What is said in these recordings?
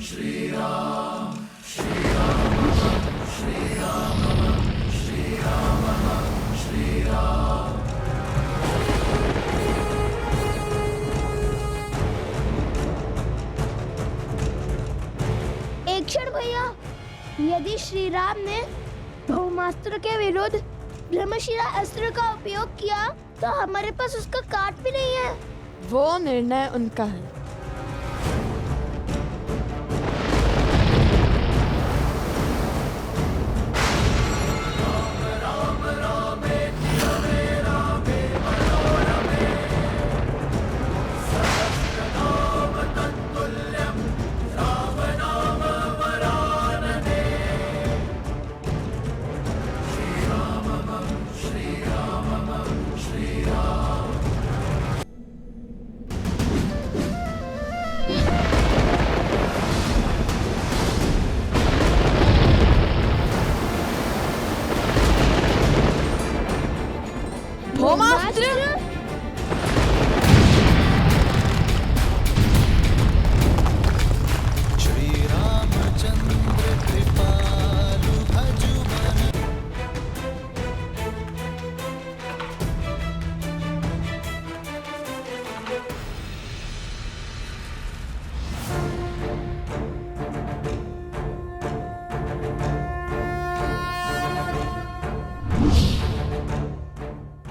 एक क्षण भैया, यदि श्री राम ने ब्रह्मास्त्र के विरुद्ध ब्रह्मशिरा अस्त्र का उपयोग किया तो हमारे पास उसका काट भी नहीं है। वो निर्णय उनका है।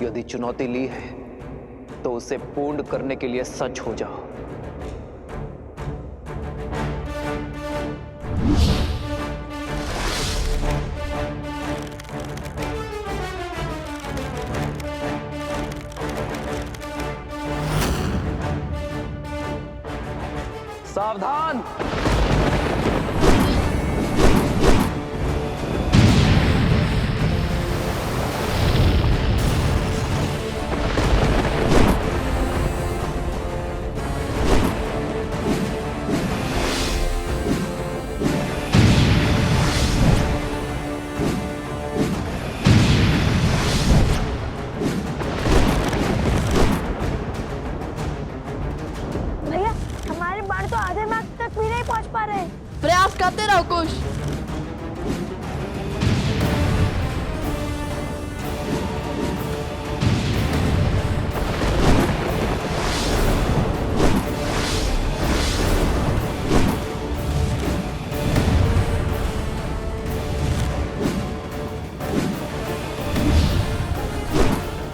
यदि चुनौती ली है तो उसे पूर्ण करने के लिए सच हो जाओ। सावधान! प्रयास करते रहो कुश।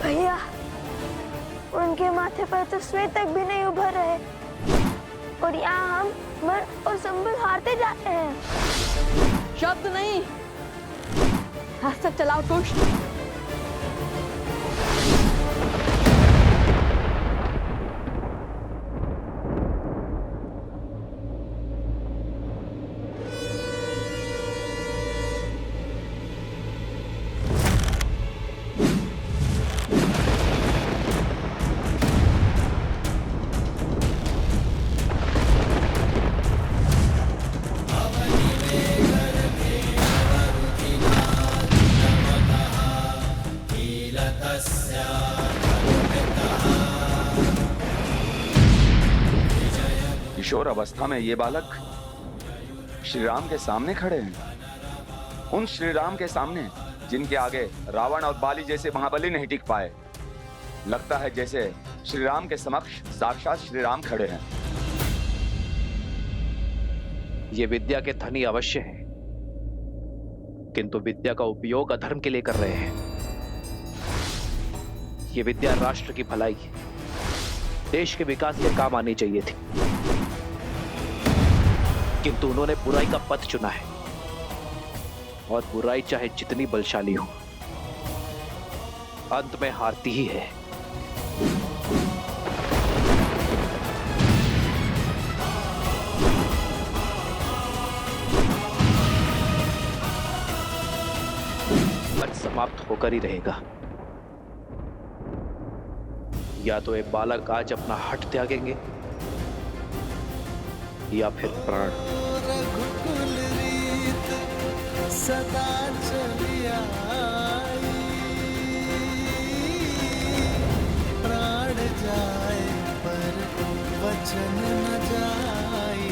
भैया, उनके माथे पर तो श्वेतक भी नहीं उभर रहे और यहाँ हम मन और संबल हारते जाते हैं। शब्द नहीं, हस्त चलाओ कुश। किशोर अवस्था में ये बालक श्री राम के सामने खड़े हैं, उन श्री राम के सामने जिनके आगे रावण और बाली जैसे महाबली नहीं टिक पाए। लगता है जैसे श्री राम के समक्ष साक्षात श्री राम खड़े हैं। ये विद्या के धनी अवश्य हैं, किंतु विद्या का उपयोग अधर्म के लिए कर रहे हैं। ये विद्या राष्ट्र की भलाई, देश के विकास के काम आनी चाहिए थी, किंतु उन्होंने बुराई का पथ चुना है और बुराई चाहे जितनी बलशाली हो, अंत में हारती ही है। आज समाप्त होकर ही रहेगा। या तो ये बालक आज अपना हट त्यागेंगे या फिर प्राण। सदा चली आई, प्राण जाए पर वचन न जाए।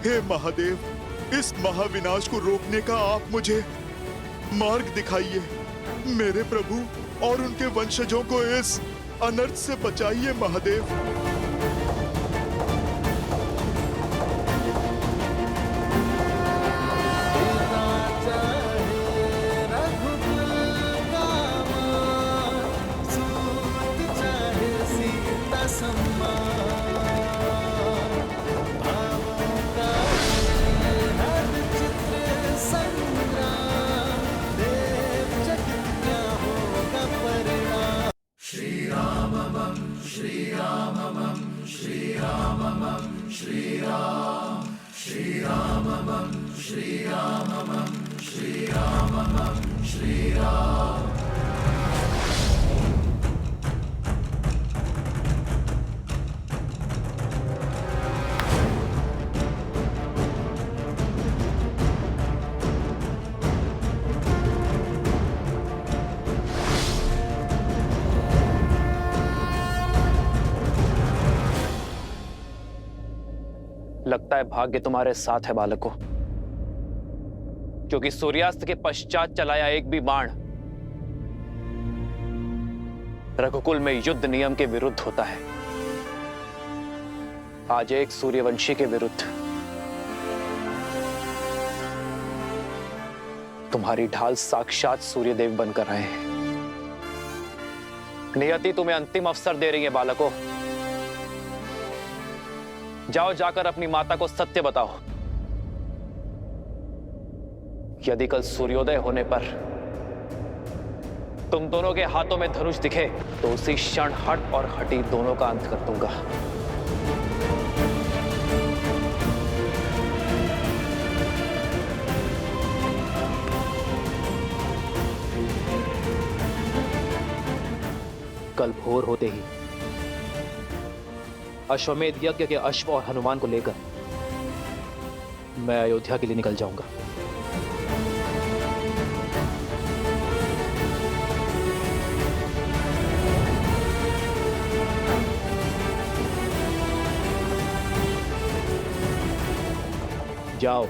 हे महादेव, इस महाविनाश को रोकने का आप मुझे मार्ग दिखाइए। मेरे प्रभु और उनके वंशजों को इस अनर्थ से बचाइए महादेव। लगता है भाग्य तुम्हारे साथ है बालकों, क्योंकि सूर्यास्त के पश्चात चलाया एक भी बाण रघुकुल में युद्ध नियम के विरुद्ध होता है। आज एक सूर्यवंशी के विरुद्ध तुम्हारी ढाल साक्षात सूर्यदेव बनकर आए हैं। नियति तुम्हें अंतिम अवसर दे रही है बालकों। जाओ, जाकर अपनी माता को सत्य बताओ। यदि कल सूर्योदय होने पर तुम दोनों के हाथों में धनुष दिखे तो उसी क्षण हट और हटी दोनों का अंत कर दूंगा। कल भोर होते ही अश्वमेध यज्ञ के अश्व और हनुमान को लेकर मैं अयोध्या के लिए निकल जाऊंगा। जाओ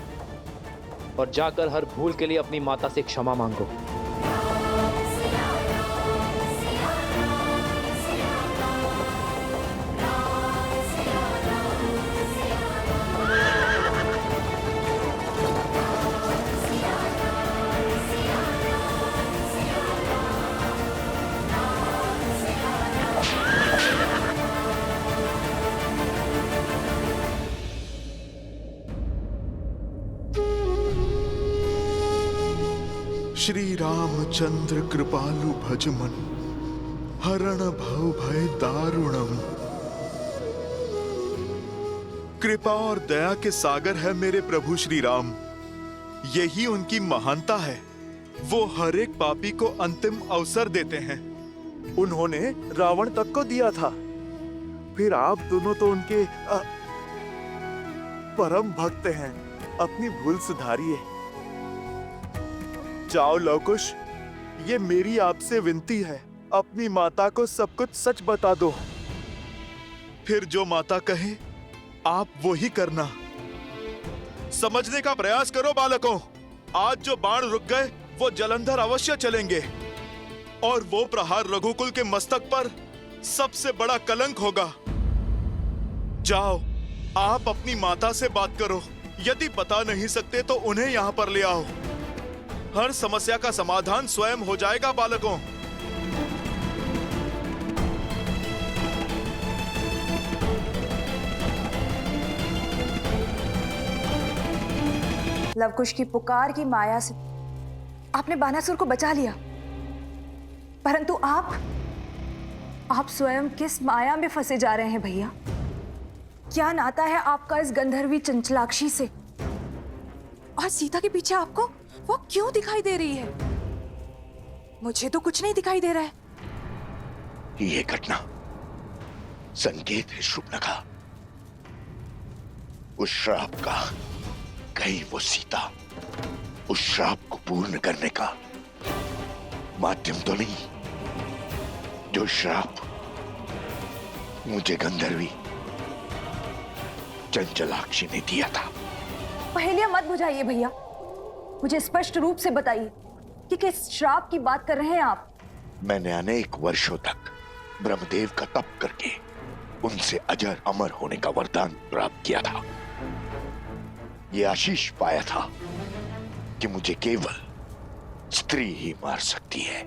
और जाकर हर भूल के लिए अपनी माता से क्षमा मांगो। श्री रामचंद्र कृपालु भजमन, हरण भव भय दारुणम। कृपा और दया के सागर है मेरे प्रभु श्री राम। यही उनकी महानता है। वो हर एक पापी को अंतिम अवसर देते हैं। उन्होंने रावण तक को दिया था, फिर आप दोनों तो उनके परम भक्त हैं। अपनी भूल सुधारिए। जाओ लवकुश, ये मेरी आपसे विनती है, अपनी माता को सब कुछ सच बता दो। फिर जो माता कहे आप वो ही करना। समझने का प्रयास करो बालकों। आज जो बाण रुक गए वो जलंधर अवश्य चलेंगे, और वो प्रहार रघुकुल के मस्तक पर सबसे बड़ा कलंक होगा। जाओ, आप अपनी माता से बात करो। यदि बता नहीं सकते तो उन्हें यहाँ पर ले आओ। हर समस्या का समाधान स्वयं हो जाएगा बालकों। लवकुश की पुकार की माया से आपने बानासुर को बचा लिया, परंतु आप स्वयं किस माया में फंसे जा रहे हैं भैया? क्या नाता है आपका इस गंधर्वी चंचलाक्षी से? और सीता के पीछे आपको वो क्यों दिखाई दे रही है? मुझे तो कुछ नहीं दिखाई दे रहा है। ये घटना संकेत है शुभनखा, उस श्राप का। कहीं वो सीता उस श्राप को पूर्ण करने का माध्यम तो नहीं, जो श्राप मुझे गंधर्वी चंचलाक्षी ने दिया था। पहेलियां मत बुझाइए भैया। मुझे स्पष्ट रूप से बताइए कि किस श्राप की बात कर रहे हैं आप। मैंने अनेक वर्षों तक ब्रह्मदेव का तप करके उनसे अजर अमर होने का वरदान प्राप्त किया था। ये आशीष पाया था कि मुझे केवल स्त्री ही मार सकती है।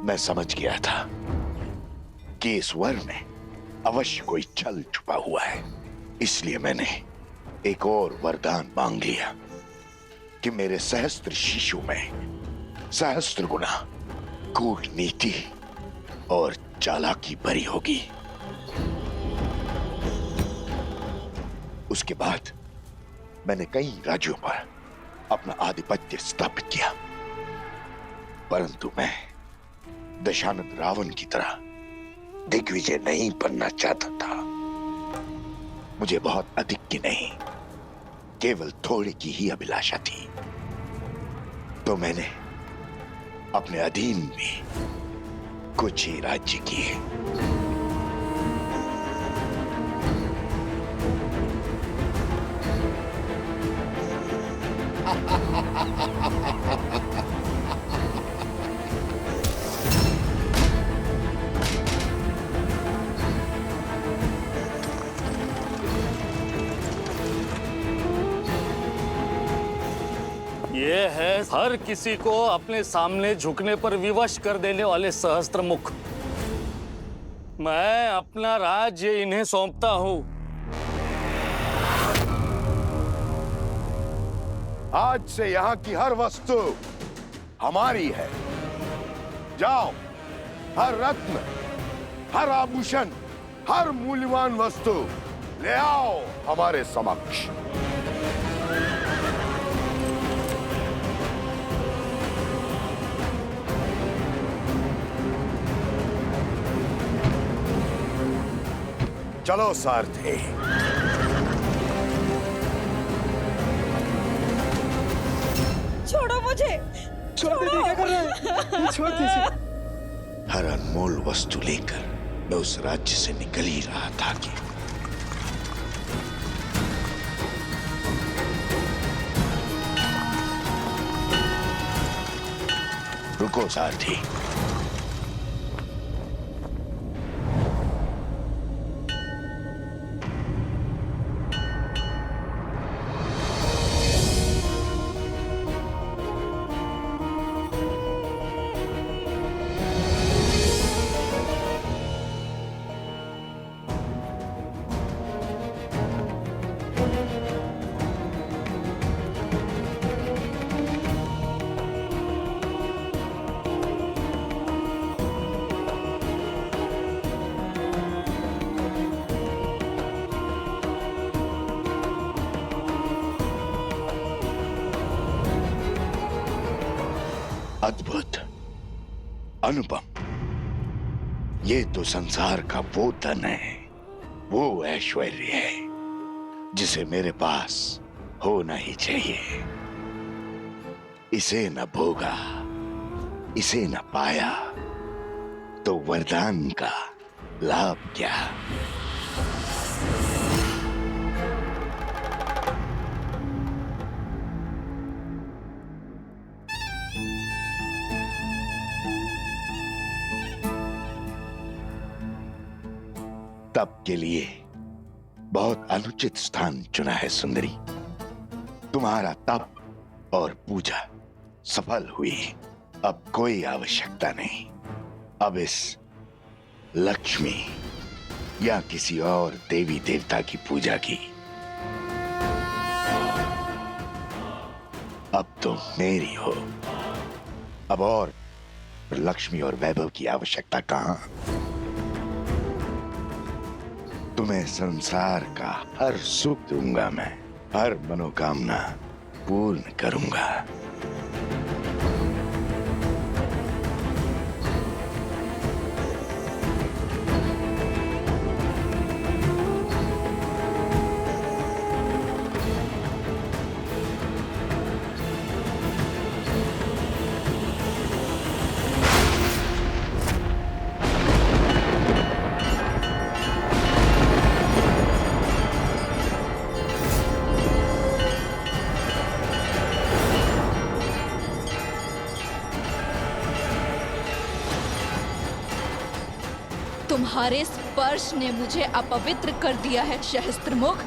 मैं समझ गया था कि इस वर में अवश्य कोई छल छुपा हुआ है, इसलिए मैंने एक और वरदान मांग लिया कि मेरे सहस्त्र शिशु में सहस्त्र गुना कूटनीति और चालाकी भरी होगी। उसके बाद मैंने कई राज्यों पर अपना आधिपत्य स्थापित किया, परंतु मैं दशानंद रावण की तरह दिग्विजय नहीं बनना चाहता था। मुझे बहुत अधिक की नहीं, केवल थोड़े की ही अभिलाषा थी। तो मैंने अपने अधीन में कुछ ही राज्य किए। ये है हर किसी को अपने सामने झुकने पर विवश कर देने वाले सहस्त्र मुख। मैं अपना राज्य इन्हें सौंपता हूं। आज से यहाँ की हर वस्तु हमारी है। जाओ, हर रत्न, हर आभूषण, हर मूल्यवान वस्तु ले आओ हमारे समक्ष। चलो सारथी। छोड़ो मुझे, छोड़ दीजिए, क्या कर रहे हैं? छोड़ दीजिए। हर अनमोल वस्तु लेकर मैं उस राज्य से निकल ही रहा था कि रुको सारथी। अद्भुत, अनुपम, ये तो संसार का वो धन है, वो ऐश्वर्य है जिसे मेरे पास होना ही चाहिए। इसे न भोगा, इसे न पाया तो वरदान का लाभ क्या। तप के लिए बहुत अनुचित स्थान चुना है सुंदरी। तुम्हारा तप और पूजा सफल हुई। अब कोई आवश्यकता नहीं अब इस लक्ष्मी या किसी और देवी देवता की पूजा की। अब तुम मेरी हो। अब और लक्ष्मी और वैभव की आवश्यकता कहां। तुम्हें संसार का हर सुख दूंगा मैं, हर मनोकामना पूर्ण करूंगा। तुम्हारे स्पर्श ने मुझे अपवित्र कर दिया है सहस्त्रमुख।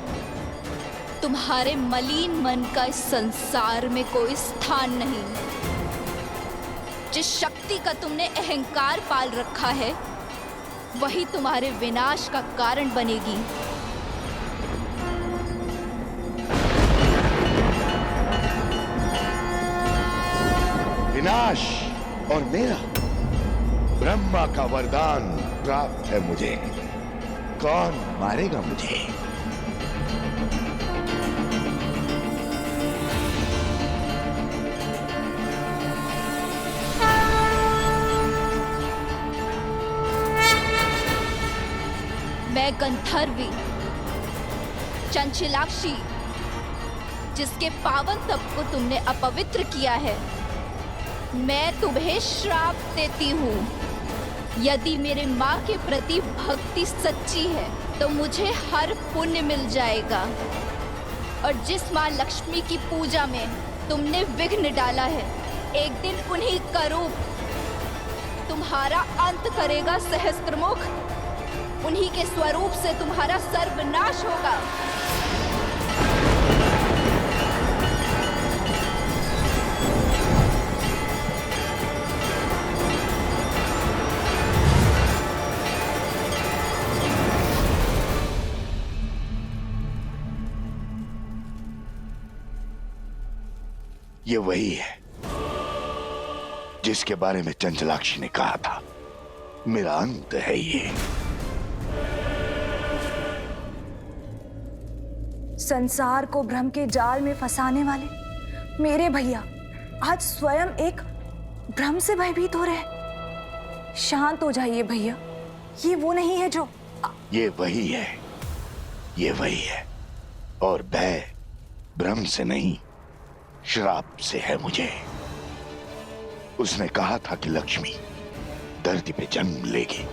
तुम्हारे मलिन मन का इस संसार में कोई स्थान नहीं। जिस शक्ति का तुमने अहंकार पाल रखा है वही तुम्हारे विनाश का कारण बनेगी। विनाश और मेरा ब्रह्मा का वरदान प्राप्त है मुझे। कौन मारेगा मुझे? मैं गंधर्वी चंचलाक्षी, जिसके पावन तप को तुमने अपवित्र किया है, मैं तुम्हें श्राप देती हूँ। यदि मेरे माँ के प्रति भक्ति सच्ची है तो मुझे हर पुण्य मिल जाएगा, और जिस माँ लक्ष्मी की पूजा में तुमने विघ्न डाला है, एक दिन उन्हीं का रूप तुम्हारा अंत करेगा सहस्त्रमुख। उन्हीं के स्वरूप से तुम्हारा सर्वनाश होगा। ये वही है जिसके बारे में चंचलाक्षी ने कहा था, मेरा अंत है ये। संसार को भ्रम के जाल में फंसाने वाले मेरे भैया आज स्वयं एक भ्रम से भयभीत हो रहे। शांत हो जाइए भैया, ये वो नहीं है जो। ये वही है, ये वही है, और भय भ्रम से नहीं श्राप से है मुझे। उसने कहा था कि लक्ष्मी धरती पे जन्म लेगी,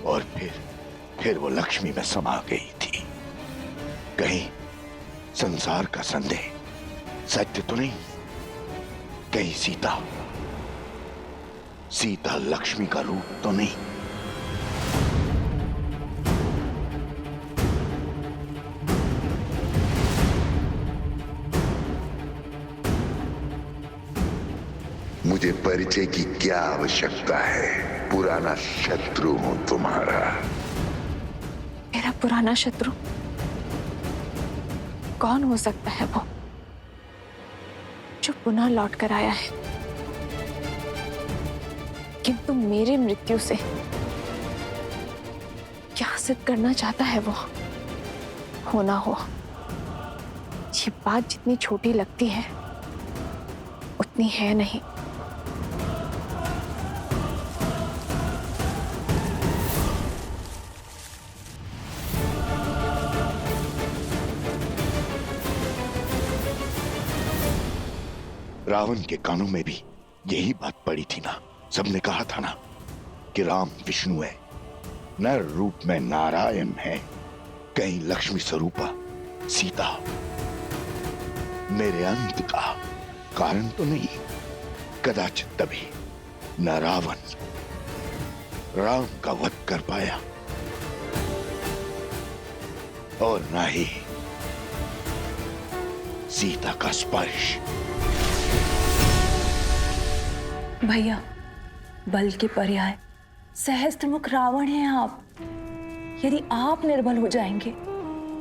और फिर वो लक्ष्मी में समा गई थी। कहीं संसार का संदेह सत्य तो नहीं? कहीं सीता लक्ष्मी का रूप तो नहीं? मुझे परिचय की क्या आवश्यकता है? पुराना शत्रु हूं तुम्हारा। मेरा पुराना शत्रु कौन हो सकता है वो जो पुनः लौट कर आया है? किंतु मेरी मृत्यु से क्या सिद्ध करना चाहता है वो? होना हो, ये बात जितनी छोटी लगती है उतनी है नहीं। रावण के कानों में भी यही बात पड़ी थी ना। सबने कहा था ना कि राम विष्णु है, नर रूप में नारायण है, कहीं लक्ष्मी स्वरूपा सीता मेरे अंत का कारण तो नहीं। कदाचित तभी न रावण राम का वध कर पाया और न ही सीता का स्पर्श। भैया, बल के पर्याय सहस्त्रमुख रावण हैं आप। यदि आप निर्बल हो जाएंगे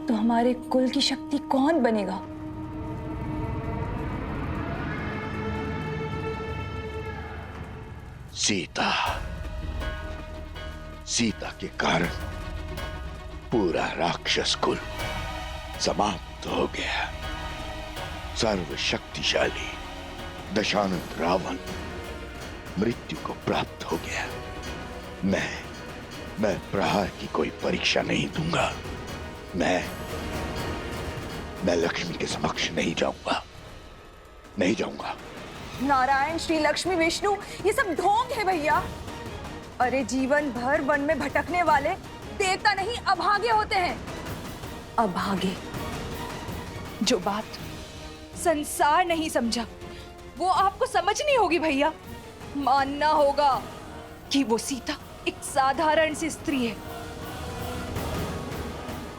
तो हमारे कुल की शक्ति कौन बनेगा? सीता के कारण पूरा राक्षस कुल समाप्त हो गया। सर्वशक्तिशाली दशानंद रावण मृत्यु को प्राप्त हो गया। मैं प्रहार की कोई परीक्षा नहीं दूंगा। मैं लक्ष्मी के समक्ष नहीं जाऊंगा। नारायण, श्री लक्ष्मी, विष्णु, ये सब ढोंग है भैया। अरे जीवन भर वन में भटकने वाले देवता नहीं अभागे होते हैं। अभागे। जो बात संसार नहीं समझा वो आपको समझनी होगी भैया। मानना होगा कि वो सीता एक साधारण सी स्त्री है।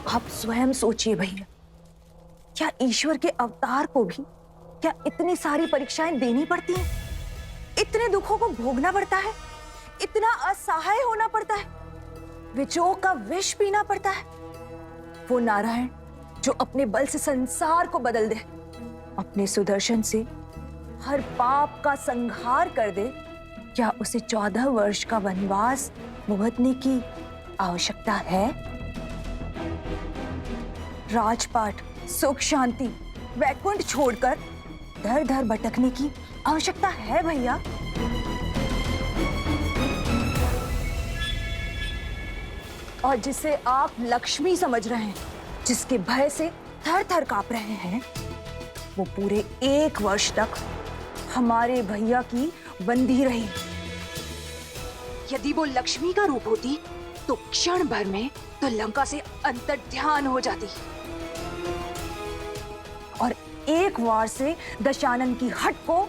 आप स्वयं सोचिए भैया, क्या ईश्वर के अवतार को भी क्या इतनी सारी परीक्षाएं देनी पड़ती हैं? इतने दुखों को भोगना पड़ता है? इतना असहाय होना पड़ता है? विजोग का विष पीना पड़ता है? वो नारायण जो अपने बल से संसार को बदल दे, अपने सुदर्शन से हर पाप का संहार कर दे, क्या उसे 14 वर्ष का वनवास भुगतने की आवश्यकता है? राजपाट, सुख शांति, वैकुंठ छोड़कर दर दर भटकने की आवश्यकता है भैया? और जिसे आप लक्ष्मी समझ रहे हैं, जिसके भय से थर थर कांप रहे हैं, वो पूरे 1 वर्ष तक हमारे भैया की बंदी रही। यदि वो लक्ष्मी का रूप होती तो क्षण भर में तो लंका से अंतर्ध्यान हो जाती और 1 वार से दशानन की हट को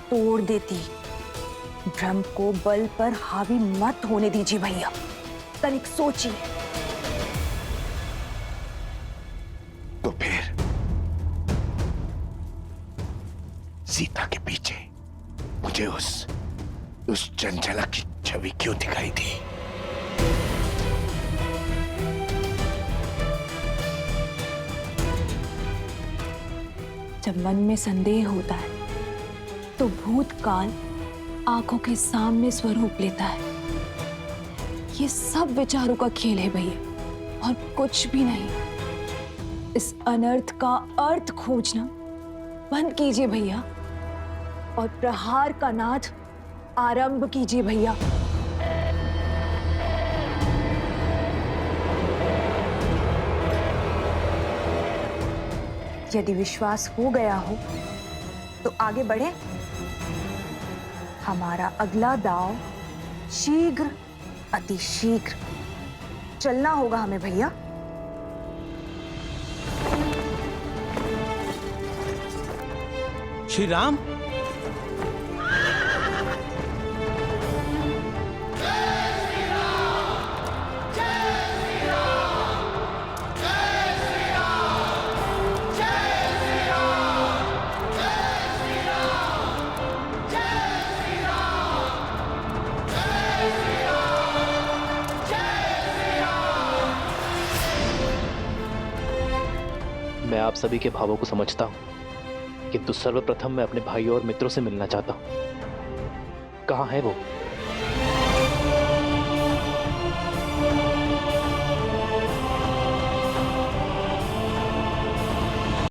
तोड़ देती। ब्रह्म को बल पर हावी मत होने दीजिए भैया, तनिक सोचिए। तो फिर सीता के पीछे मुझे उस चंचला की छवि क्यों दिखाई दी? जब मन में संदेह होता है तो भूतकाल आंखों के सामने स्वरूप लेता है। ये सब विचारों का खेल है भैया, और कुछ भी नहीं। इस अनर्थ का अर्थ खोजना बंद कीजिए भैया और प्रहार का नाद आरंभ कीजिए भैया। यदि विश्वास हो गया हो तो आगे बढ़े। हमारा अगला दांव शीघ्र, अति शीघ्र चलना होगा हमें भैया। श्री राम, मैं आप सभी के भावों को समझता हूं, किंतु सर्वप्रथम मैं अपने भाइयों और मित्रों से मिलना चाहता हूं। कहां है वो?